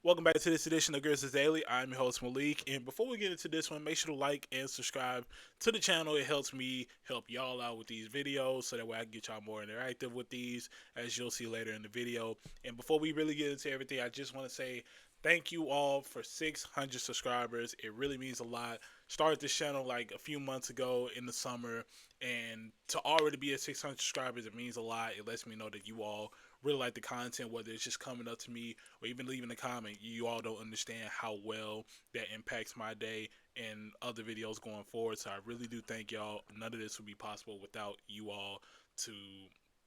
Welcome back to this edition of Grizzlies Daily. I'm your host Malik, and before we get into this one, make sure to like and subscribe to the channel. It helps me help y'all out with these videos, so that way I can get y'all more interactive with these, as you'll see later in the video. And before we really get into everything, I just want to say thank you all for 600 subscribers. It really means a lot. Started this channel like a few months ago in the summer, and to already be at 600 subscribers, it means a lot. It lets me know that you all really like the content, whether it's just coming up to me or even leaving a comment. You all don't understand how well that impacts my day and other videos going forward. So I really do thank y'all. None of this would be possible without you all to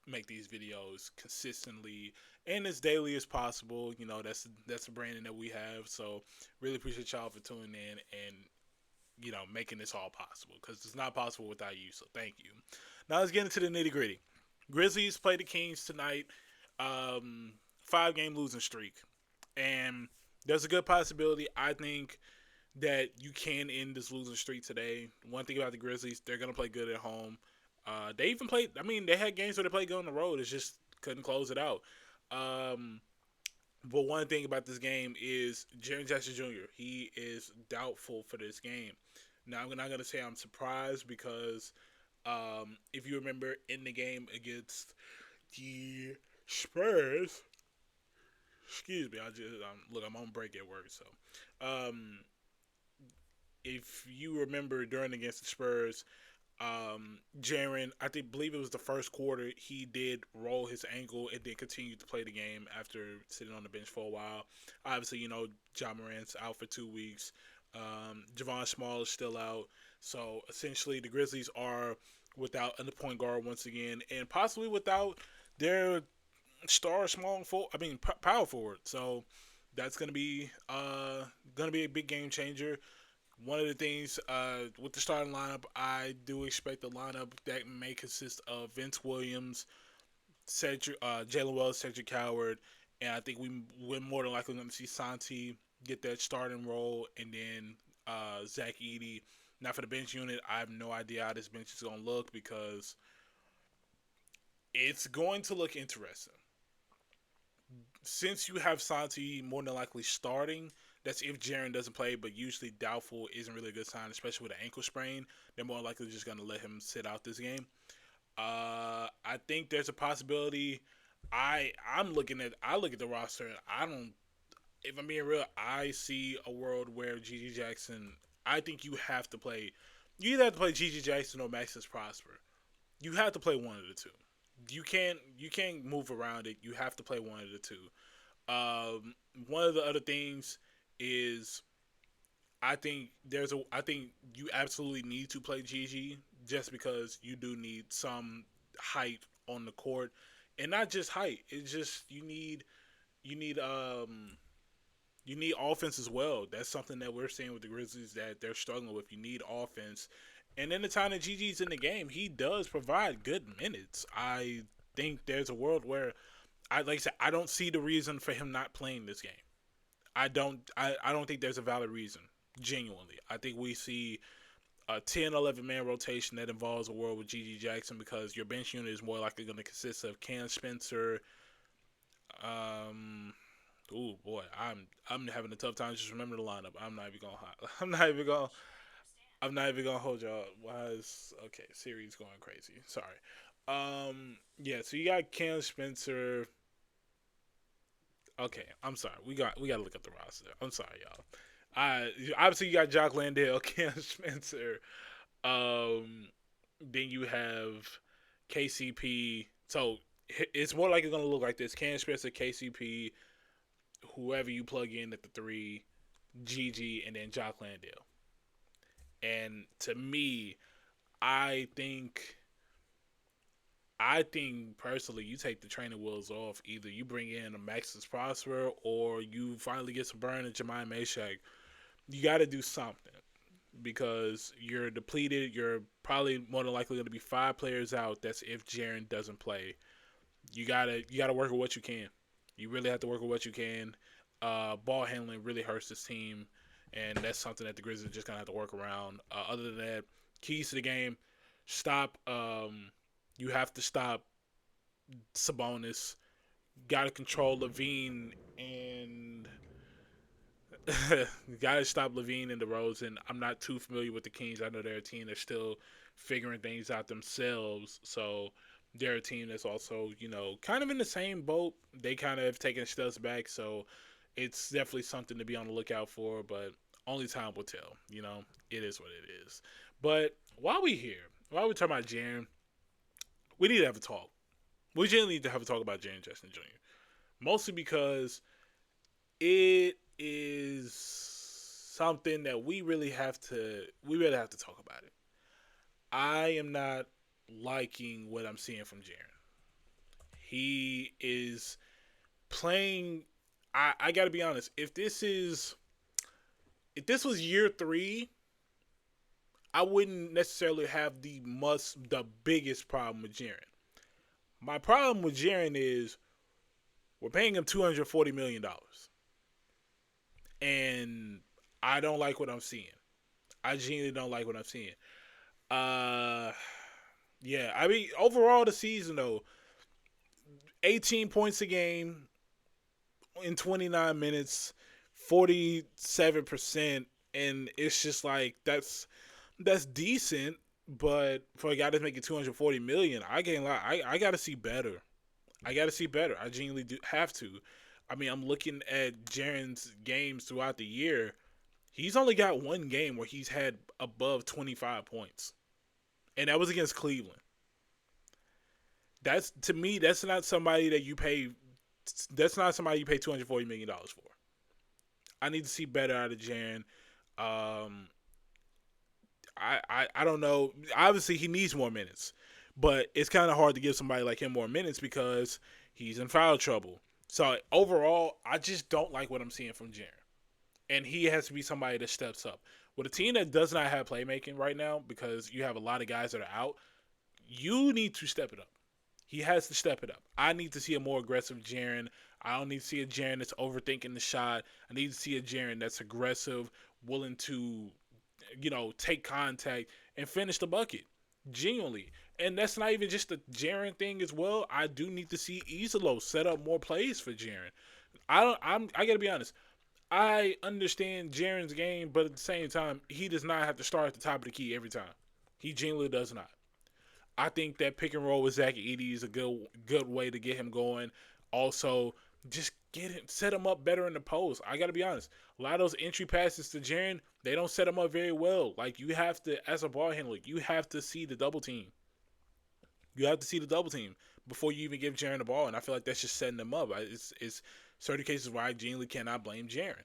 make these videos consistently and as daily as possible. You know, that's the branding that we have. So really appreciate y'all for tuning in and making this all possible, because it's not possible without you. So thank you. Now let's get into the nitty gritty. Grizzlies play the Kings tonight. 5 game losing streak, and there's a good possibility, I think, that you can end this losing streak today. One thing about the Grizzlies, they're gonna play good at home. They even played. I mean, they had games where they played good on the road. It's just couldn't close it out. Um, but one thing about this game is Jaren Jackson Jr. He is doubtful for this game. Now, I'm not gonna say I'm surprised, because if you remember in the game against the Spurs, excuse me, I just look. I'm on break at work, so um, if you remember during against the Spurs, Jaren, believe it was the first quarter, he did roll his ankle and then continued to play the game after sitting on the bench for a while. Obviously, John Morant's out for 2 weeks. Javon Small is still out. So essentially, the Grizzlies are without a point guard once again, and possibly without their star small power forward. So that's gonna be a big game changer. One of the things with the starting lineup, I do expect the lineup that may consist of Vince Williams, Jalen Wells, Cedric Howard, and I think we're more than likely going to see Santi get that starting role, and then Zach Edey. Now for the bench unit, I have no idea how this bench is going to look, because it's going to look interesting. Since you have Santi more than likely starting, that's if Jaren doesn't play, but usually doubtful isn't really a good sign, especially with an ankle sprain. They're more likely just going to let him sit out this game. I think there's a possibility. I look at the roster, and I don't. If I'm being real, I see a world where GG Jackson. I think you have to play. You either have to play GG Jackson or Maxis Prosper. You have to play one of the two. You can't move around it. You have to play one of the two. One of the other things is, I think you absolutely need to play GG, just because you do need some height on the court, and not just height. It's just you need you need offense as well. That's something that we're seeing with the Grizzlies that they're struggling with. You need offense, and in the time that GG's in the game, he does provide good minutes. I think there's a world where, like I said, I don't see the reason for him not playing this game. I don't think there's a valid reason. Genuinely, I think we see a 10, 11 man rotation that involves a world with GG Jackson, because your bench unit is more likely going to consist of Cam Spencer. Um, oh boy, I'm having a tough time just remembering the lineup. I'm not even gonna. I'm not even gonna hold y'all. Why is okay? Series going crazy. Sorry. Yeah. So you got Cam Spencer. Okay, I'm sorry. We got to look up the roster. I'm sorry, y'all. Obviously you got Jock Landale, Cam Spencer. Um, then you have KCP. So it's more likely going to look like this: Cam Spencer, KCP, whoever you plug in at the three, GG, and then Jock Landale. And to me, I think I think personally, you take the training wheels off. Either you bring in a Maxis Prosper, or you finally get some burn at Jemai Meshack. You got to do something, because you're depleted. You're probably more than likely going to be 5 players out. That's if Jaren doesn't play. You gotta work with what you can. You really have to work with what you can. Ball handling really hurts this team, and that's something that the Grizzlies are just gonna have to work around. Other than that, keys to the game: stop. You have to stop Sabonis. Got to control Levine and Gotta stop Levine and DeRozan. I'm not too familiar with the Kings. I know they're a team that's still figuring things out themselves. So they're a team that's also, kind of in the same boat. They kind of have taken steps back. So it's definitely something to be on the lookout for. But only time will tell. It is what it is. But while we here, while we talking about Jaren, we need to have a talk. We generally need to have a talk about Jaren Jackson Jr. Mostly because it is something that we really have to talk about it. I am not liking what I'm seeing from Jaren. He is playing. I got to be honest. If this was year 3, I wouldn't necessarily have the biggest problem with Jaren. My problem with Jaren is we're paying him $240 million, and I don't like what I'm seeing. I genuinely don't like what I'm seeing. Uh, yeah. I mean, overall the season though, 18 points a game in 29 minutes, 47%, and it's just like that's decent. But for a guy that's making 240 million, I can't lie. I got to see better. I got to see better. I genuinely do have to. I mean, I'm looking at Jaren's games throughout the year. He's only got one game where he's had above 25 points, and that was against Cleveland. That's to me. That's not somebody that you pay. That's not somebody you pay $240 million for. I need to see better out of Jaren. Um, I don't know. Obviously, he needs more minutes, but it's kind of hard to give somebody like him more minutes because he's in foul trouble. So overall, I just don't like what I'm seeing from Jaren, and he has to be somebody that steps up. With a team that does not have playmaking right now, because you have a lot of guys that are out, you need to step it up. He has to step it up. I need to see a more aggressive Jaren. I don't need to see a Jaren that's overthinking the shot. I need to see a Jaren that's aggressive, willing to, take contact and finish the bucket. Genuinely. And that's not even just the Jaren thing as well. I do need to see Isolo set up more plays for Jaren. I gotta be honest. I understand Jaren's game, but at the same time, he does not have to start at the top of the key every time. He genuinely does not. I think that pick and roll with Zach Edey is a good way to get him going. Also, just set him up better in the post. I gotta be honest. A lot of those entry passes to Jaren, they don't set him up very well. Like you have to, as a ball handler, you have to see the double team. You have to see the double team before you even give Jaren the ball, and I feel like that's just setting them up. It's certain cases where I genuinely cannot blame Jaren.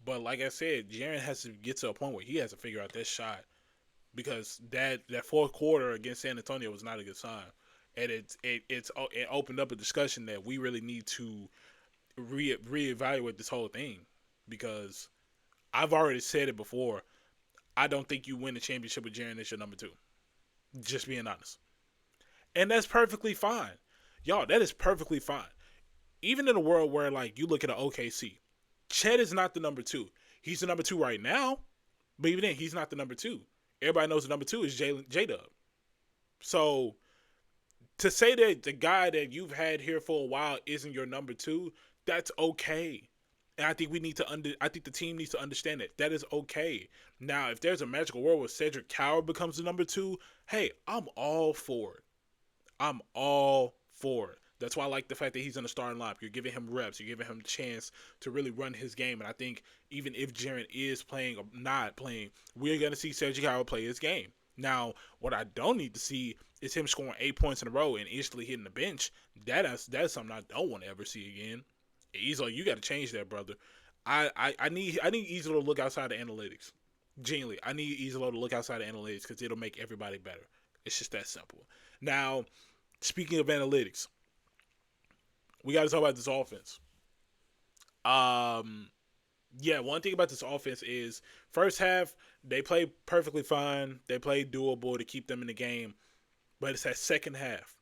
But like I said, Jaren has to get to a point where he has to figure out this shot because that fourth quarter against San Antonio was not a good sign, and it opened up a discussion that we really need to reevaluate this whole thing because I've already said it before. I don't think you win the championship with Jaren as your number 2. Just being honest, and that's perfectly fine, y'all. That is perfectly fine. Even in a world where like you look at an OKC, Chet is not the number 2. He's the number 2 right now, but even then, he's not the number 2. Everybody knows the number 2 is J Dub. So to say that the guy that you've had here for a while isn't your number 2, that's okay. And I think I think the team needs to understand that. That is okay. Now, if there's a magical world where Cedric Coward becomes the number 2, hey, I'm all for it. I'm all for it. That's why I like the fact that he's in the starting lineup. You're giving him reps. You're giving him a chance to really run his game. And I think even if Jaren is playing or not playing, we're going to see Cedric Howard play his game. Now, what I don't need to see is him scoring 8 points in a row and instantly hitting the bench. That's something I don't want to ever see again. Easily, you got to change that, brother. I need Easily to look outside the analytics. Genuinely, I need Easily to look outside the analytics because it'll make everybody better. It's just that simple. Now, speaking of analytics, we got to talk about this offense. One thing about this offense is first half they play perfectly fine. They play doable to keep them in the game, but it's that second half.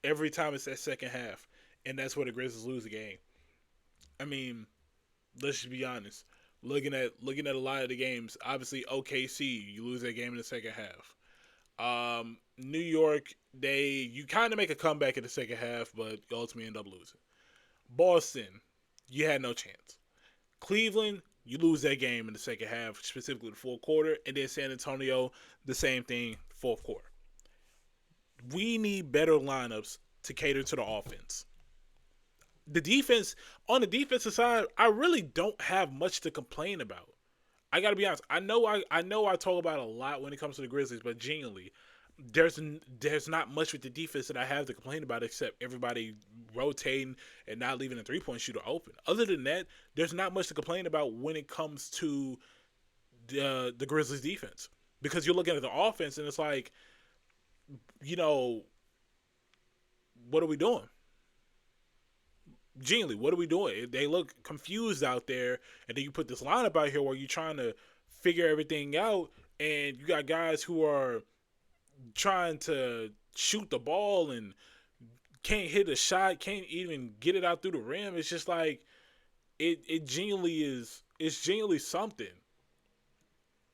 Every time it's that second half, and that's where the Grizzlies lose the game. I mean, let's just be honest. Looking at a lot of the games, obviously OKC, you lose that game in the second half. New York, you kind of make a comeback in the second half, but you ultimately end up losing. Boston, you had no chance. Cleveland, You lose that game in the second half, specifically the fourth quarter, and then San Antonio, the same thing, fourth quarter. We need better lineups to cater to the offense. The defense, on the defensive side, I really don't have much to complain about. I gotta be honest. I know I talk about it a lot when it comes to the Grizzlies, but genuinely, there's not much with the defense that I have to complain about except everybody rotating and not leaving a 3-point shooter open. Other than that, there's not much to complain about when it comes to the Grizzlies defense, because you're looking at the offense and it's like, you know, what are we doing? Genuinely, what are we doing? They look confused out there, and then you put this lineup out here where you're trying to figure everything out, and you got guys who are trying to shoot the ball and can't hit a shot, can't even get it out through the rim. It's just like it genuinely is. It's genuinely something.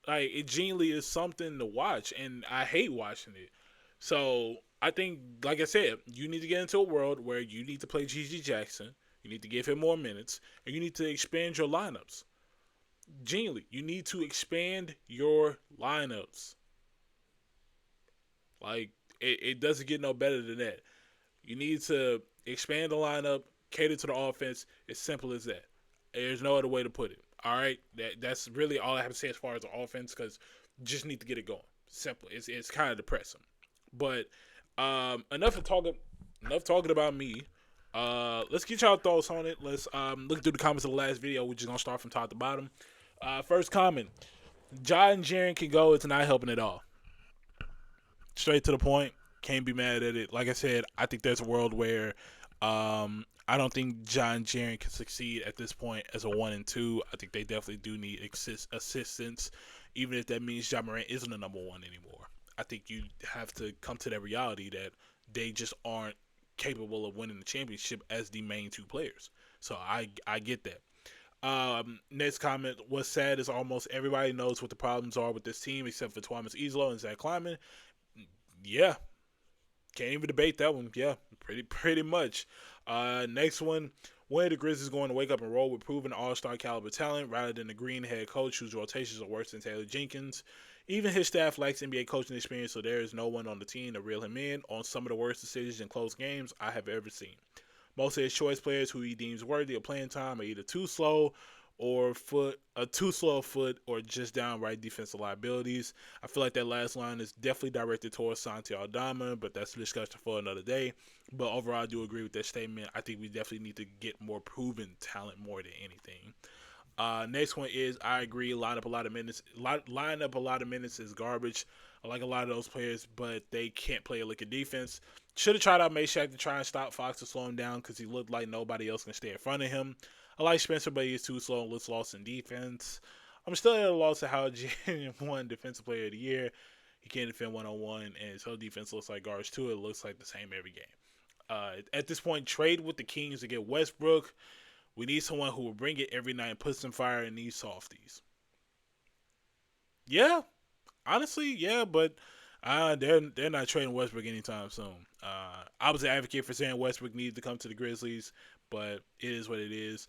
Like, it genuinely is something to watch, and I hate watching it. So I think, like I said, you need to get into a world where you need to play GG Jackson. You need to give him more minutes, and you need to expand your lineups. Genuinely, you need to expand your lineups. Like, it doesn't get no better than that. You need to expand the lineup, cater to the offense. It's simple as that. There's no other way to put it. All right, that's really all I have to say as far as the offense, because you just need to get it going. Simple. It's kind of depressing. But enough talking about me. Let's get y'all thoughts on it. Let's look through the comments of the last video. We're just gonna start from top to bottom. First comment: Ja and Jaren can go. It's not helping at all. Straight to the point. Can't be mad at it. Like I said, I think there's a world where I don't think Ja and Jaren can succeed at this point as a 1 and 2. I think they definitely do need assistance, even if that means Ja Morant isn't a number 1 anymore. I think you have to come to that reality that they just aren't capable of winning the championship as the main 2 players. So I get that. Next comment: what's sad is almost everybody knows what the problems are with this team except for Thomas Islo and Zach Kleiman. Yeah, can't even debate that one. Yeah, pretty much. Next one: when are the Grizzlies going to wake up and roll with proven all-star caliber talent rather than the green head coach whose rotations are worse than Taylor Jenkins? Even his staff lacks NBA coaching experience, so there is no one on the team to reel him in on some of the worst decisions in close games I have ever seen. Most of his choice players who he deems worthy of playing time are either too slow foot or just downright defensive liabilities. I feel like that last line is definitely directed towards Santi Aldama, but that's a discussion for another day. But overall, I do agree with that statement. I think we definitely need to get more proven talent more than anything. Next one is, I agree, line up a lot of minutes is garbage. I like a lot of those players, but they can't play a lick of defense. Should have tried out Meshack to try and stop Fox to slow him down because he looked like nobody else can stay in front of him. I like Spencer, but he's too slow and looks lost in defense. I'm still at a loss of how Jalen won Defensive Player of the Year. He can't defend one-on-one, and his whole defense looks like garbage too. It looks like the same every game. At this point, trade with the Kings to get Westbrook. We need someone who will bring it every night and put some fire in these softies. Yeah, honestly, yeah, but they're not trading Westbrook anytime soon. I was an advocate for saying Westbrook needed to come to the Grizzlies, but it is what it is.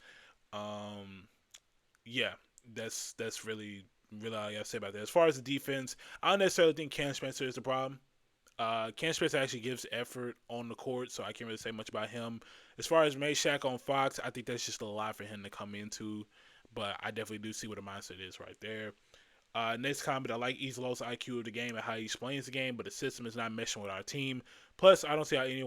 Yeah, that's really all I gotta say about that. As far as the defense, I don't necessarily think Cam Spencer is the problem. Cam Spencer actually gives effort on the court, so I can't really say much about him. As far as Meshack on Fox, I think that's just a lot for him to come into, but I definitely do see what the mindset is right there. Next comment: I like Islo's IQ of the game and how he explains the game, but the system is not meshing with our team. Plus, I don't see how any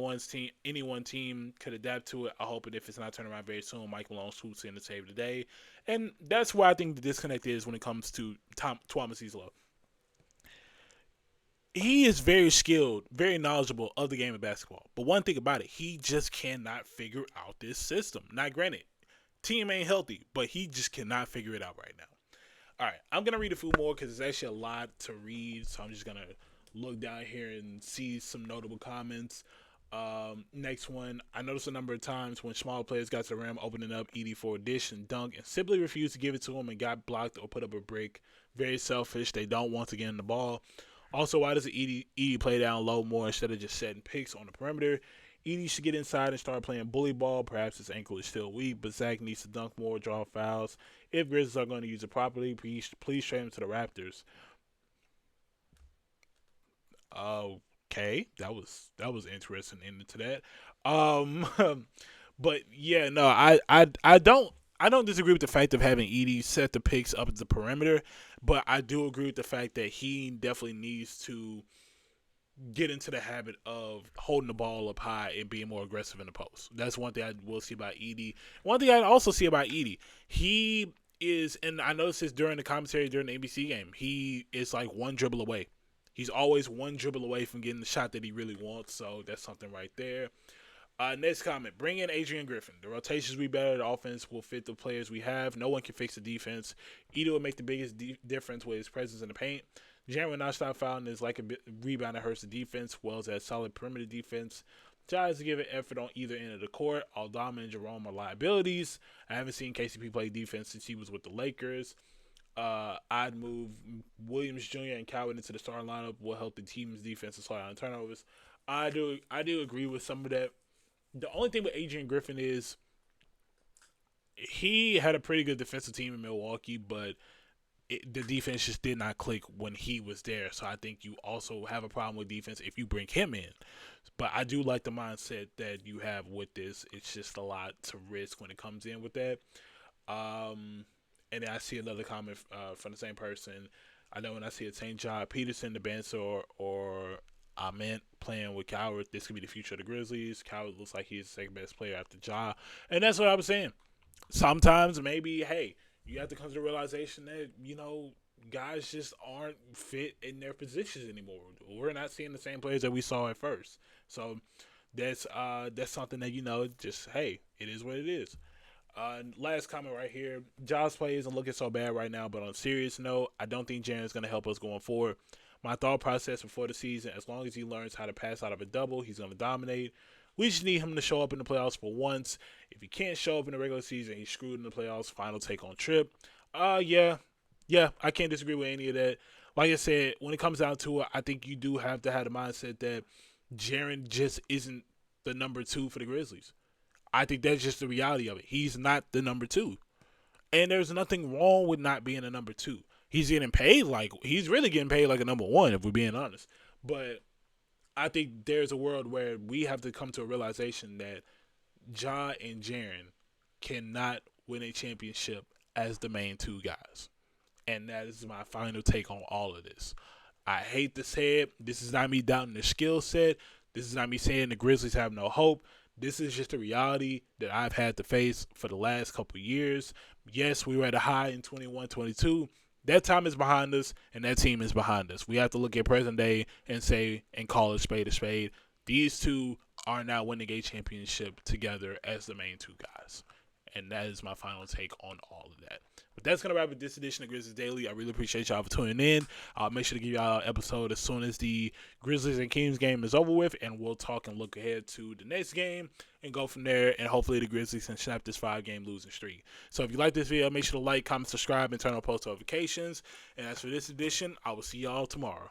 one team could adapt to it. I hope if it's not turning around very soon, Mike Malone swoops in to save the day. And that's where I think the disconnect is when it comes to Thomas Islo. He is very skilled, very knowledgeable of the game of basketball. But one thing about it, he just cannot figure out this system. Now, granted, team ain't healthy, but he just cannot figure it out right now. All right, I'm going to read a few more because it's actually a lot to read. So I'm just going to look down here and see some notable comments. Next one: I noticed a number of times when small players got to the rim, opening up Edie for a dish and dunk, and simply refused to give it to him and got blocked or put up a brick. Very selfish. They don't want to get in the ball. Also, why does Edie play down low more instead of just setting picks on the perimeter? Edie should get inside and start playing bully ball. Perhaps his ankle is still weak, but Zach needs to dunk more, draw fouls. If Grizzlies are going to use it properly, please trade him to the Raptors. Okay, that was interesting into that. But yeah, no, I don't disagree with the fact of having Edie set the picks up at the perimeter, but I do agree with the fact that he definitely needs to get into the habit of holding the ball up high and being more aggressive in the post. That's one thing I will see about Edie. One thing I also see about Edie, he is, and I noticed this during the commentary during the ABC game, he is like one dribble away. He's always one dribble away from getting the shot that he really wants, so that's something right there. Next comment. Bring in Adrian Griffin. The rotations will be better. The offense will fit the players we have. No one can fix the defense. Ito will make the biggest difference with his presence in the paint. Jaren will not stop fouling. Is like a rebound that hurts the defense. Wells has solid perimeter defense. Tries to give an effort on either end of the court. Aldama and Jerome are liabilities. I haven't seen KCP play defense since he was with the Lakers. I'd move Williams Jr. and Coward into the starting lineup. Will help the team's defense to slow down turnovers. I do agree with some of that. The only thing with Adrian Griffin is he had a pretty good defensive team in Milwaukee, but the defense just did not click when he was there. So I think you also have a problem with defense if you bring him in. But I do like the mindset that you have with this. It's just a lot to risk when it comes in with that. And then I see another comment from the same person. I know when I see a St. John Peterson, the bench, or I meant playing with Coward. This could be the future of the Grizzlies. Coward looks like he's the second best player after Ja. And that's what I was saying. Sometimes maybe, hey, you have to come to the realization that, guys just aren't fit in their positions anymore. We're not seeing the same players that we saw at first. So that's something that, just, hey, it is what it is. Last comment right here. Ja's play isn't looking so bad right now, but on a serious note, I don't think Jaren's going to help us going forward. My thought process before the season, as long as he learns how to pass out of a double, he's going to dominate. We just need him to show up in the playoffs for once. If he can't show up in the regular season, he's screwed in the playoffs. Final take on Trip. Yeah, I can't disagree with any of that. Like I said, when it comes down to it, I think you do have to have the mindset that Jaren just isn't the number 2 for the Grizzlies. I think that's just the reality of it. He's not the number 2. And there's nothing wrong with not being a number 2. He's really getting paid like a number 1, if we're being honest. But I think there's a world where we have to come to a realization that Ja and Jaren cannot win a championship as the main 2 guys. And that is my final take on all of this. I hate to say it. This is not me doubting their skill set. This is not me saying the Grizzlies have no hope. This is just a reality that I've had to face for the last couple of years. Yes, we were at a high in 21-22. That time is behind us, and that team is behind us. We have to look at present day and call it spade a spade. These two are now winning a championship together as the main 2 guys. And that is my final take on all of that. But that's going to wrap up this edition of Grizzlies Daily. I really appreciate y'all for tuning in. I'll make sure to give y'all an episode as soon as the Grizzlies and Kings game is over with. And we'll talk and look ahead to the next game and go from there. And hopefully the Grizzlies can snap this 5-game losing streak. So if you like this video, make sure to like, comment, subscribe, and turn on post notifications. And as for this edition, I will see y'all tomorrow.